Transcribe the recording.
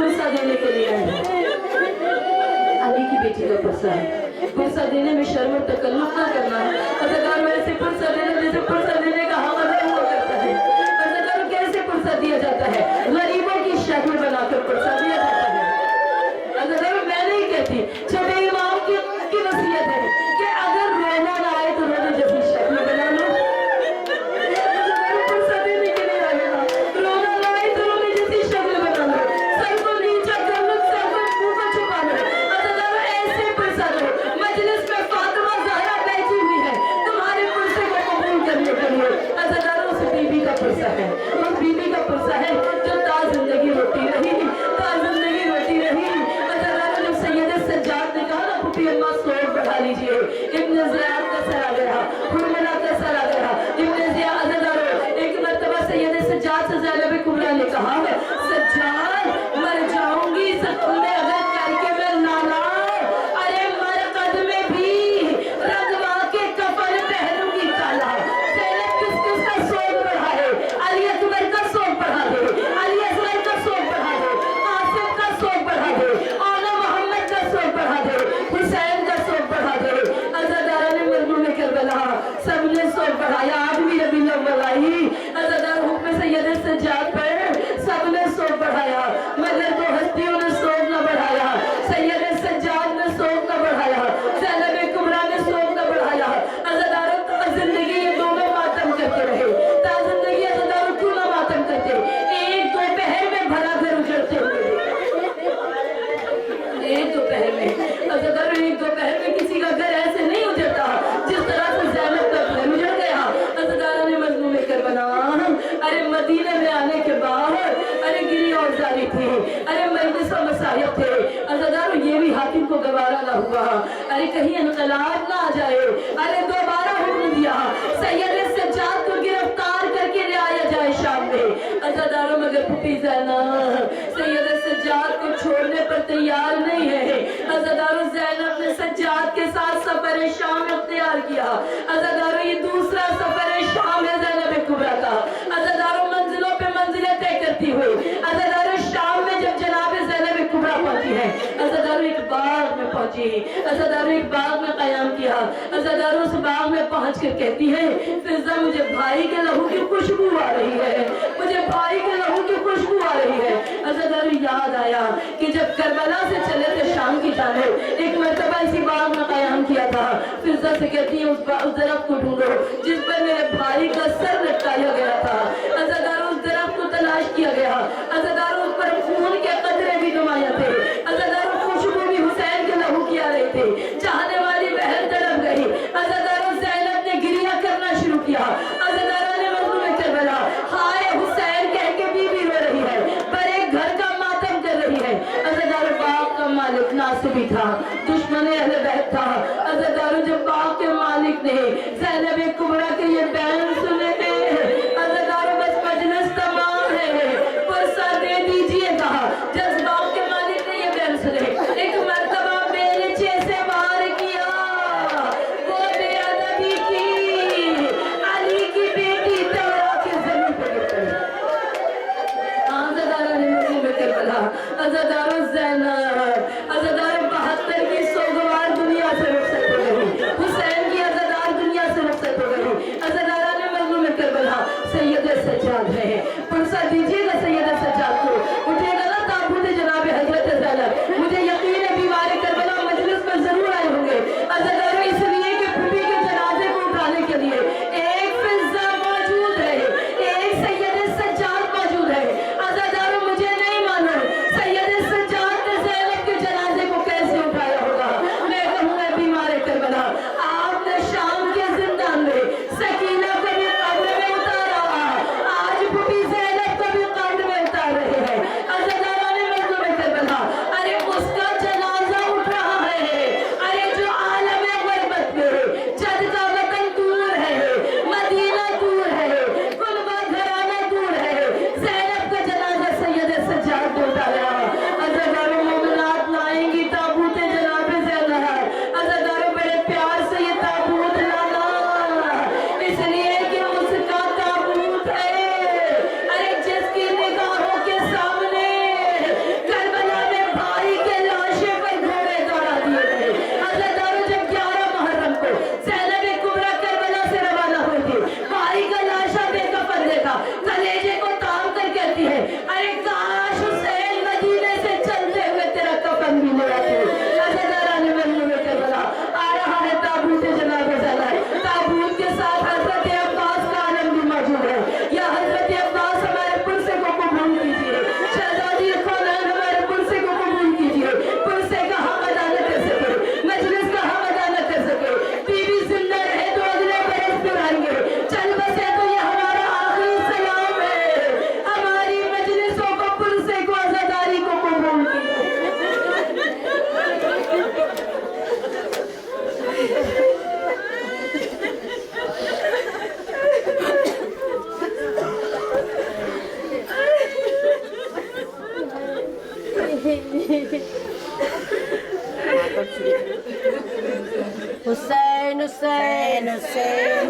पुरसा देने के लिए आए हैं। अली की बेटी का पुरसा है, पुरसा देने में शर्म और तकल्लुफ ना करना है। अज़ादार वैसे पुरसा देने जैसे पुरसा देने का हम अदा हुआ करता है। अज़ादार कैसे पुरसा दिया जाता है? गरीबों की शक्ल बनाकर पुरसा दिया जाता है। अज़ादार मैं नहीं कहती, छोटे इमाम की वसीयत है कि अगर रोना ना आए तो रोने जैसी शक्ल बना लो। अज़ादार पुरसा देने के लिए आए ना, रोना ना आए तो रोने जैसी शक्ल बना लो, सर को नीचा कर लो, सर को मुंह को छुपा लो। अज़ादार ऐसे पुरसा दो, मजलिस में फातिमा ज़हरा बैठी हुई है तुम्हारे पुरसे को कबूल करने के लिए। अज़ादार उस बीबी का पुरसा है, उस बीबी का पुरसा है जो ता जिंदगी रोती रही, ता जिंदगी रोती रही। अज़ादार जब सैयद सज्जाद ने कहा ना पुपी अम्मा सोच बढ़ा लीजिए, इब्न ज़ियाद का सर आ गया, हुरमला का सर आ गया, इब्न ज़ियाद। अज़ादार एक मर्तबा सैयद सज्जाद से ज़ैनब कुबरा ने कहा, सज्जाद मर जाऊंगी तुम्हें अगर करके मैं नाला, अरे मरकद में भी रंगवा के कफन पहनूंगी काला। ज़ैनब किसका सोच बढ़ा है? अली अकबर का सोच बढ़ा दे, अली असगर का सोच बढ़ा दे, आसिफ का सोच बढ़ा दे, औला मोहम्मद का सोच बढ़ा दे, हुसैन का सोच बढ़ा दे। अज़ादार ने मजनून करबला सबने सोच बढ़ाया, आठवीं रबीउल अव्वल आई। अज़ादार हुक्म सैयद सज्जाद पर सबने सोच बढ़ाया, मगर दो हस्तियों ने सोच न बढ़ाया। सैयद सज्जाद ने सोच न बढ़ाया, ज़ैनब कुबरा ने सोच न बढ़ाया। अज़ादार जिंदगी ये दोनों मातम करते रहे, ता जिंदगी अज़ादार क्यों ना मातम करते? एक दोपहर में भरा घर उजड़ते हुए, एक दोपहर में। अज़ादार एक दोपहर में किसी का घर ऐसे नहीं उजड़ता जिस तरह से ज़ैनब का घर उजड़ गया। अज़ादार ने मजनून करबला, अरे मदीने में आने के बाद अरे गिरी और जारी थी, अरे मजलिस और मसाहिब थे। अज़ादार ये भी हाकिम को गवारा ना हुआ, अरे कहीं इनकलाब ना आ जाए। अरे दोबारा हुक्म दिया सैयद सज्जाद को गिरफ्तार करके ले आया जाए शाम में। अज़ादारों मगर पुपी ज़ैनब सैयद सज्जाद को छोड़ने पर तैयार नहीं है। अज़ादारों ज़ैनब ने सज्जाद के साथ सफर शाम इख्तियार किया। अज़ादारों ये दूसरा सफर शाम है ज़ैनब कुबरा का। अज़ादारों मंजिलों पे मंजिलें तय करती हुई अज़ादारों शाम में जब जनाब ज़ैनब कुबरा पहुंची है, अज़ादारों एक बाग में पहुंची, अज़ादारों एक बाग में क़याम किया। अज़ादारों उस बाग में पहुंच कर कहती है, फिज़ा मुझे भाई के लहू की खुशबू आ रही है, मुझे भाई के लहू की खुशबू आ रही है। अज़ादारों याद आया कि जब करबला से चले थे शाम की जानिब, एक मर्तबा इसी बाग में क़याम किया था। फिज़ा से कहती है उस दरख्त को ढूंढो जिस पर मेरे भाई का सर लटकाया गया था। अज़ादारों उस दरख्त को तलाश किया गया। अज़ादारों उस पर खून के कतरे भी नुमाया थे। अज़ादारों खुशबू भी हुसैन के लहू की आ रही थी। चाहने वाली बहन तड़प गई। अज़ादारों ज़ैनब ने गिरिया करना शुरू किया। अज़ादारों ने मजनून करबला हाय हुसैन कह के बीवी रो रही है, पर एक घर का मातम कर रही है। अज़ादारों बाग का मालिक नासिबी था, दुश्मन अहले बैत था। अज़ादारों जब बाग के मालिक ने ज़ैनब कुबरा के ये बयान सुने, अज़ादारों बस मजलिस तमाम है, पुरसा दे दीजिए कहा। जब बाग के मालिक ने ये बयान सुने, एक मर्तबा बेलचे से वार किया, वो बेअदबी की, अली की बेटी तलवार के जमीन पर गिर पड़ी। अज़ादारों ने मुझे में करबला, अज़ादारों ज़ैनब, अज़ादारों 72 की सोगवार दुनिया से रुखसत हो गई, हुसैन की अज़ादार दुनिया से रुखसत हुसैन हुसैन हुसैन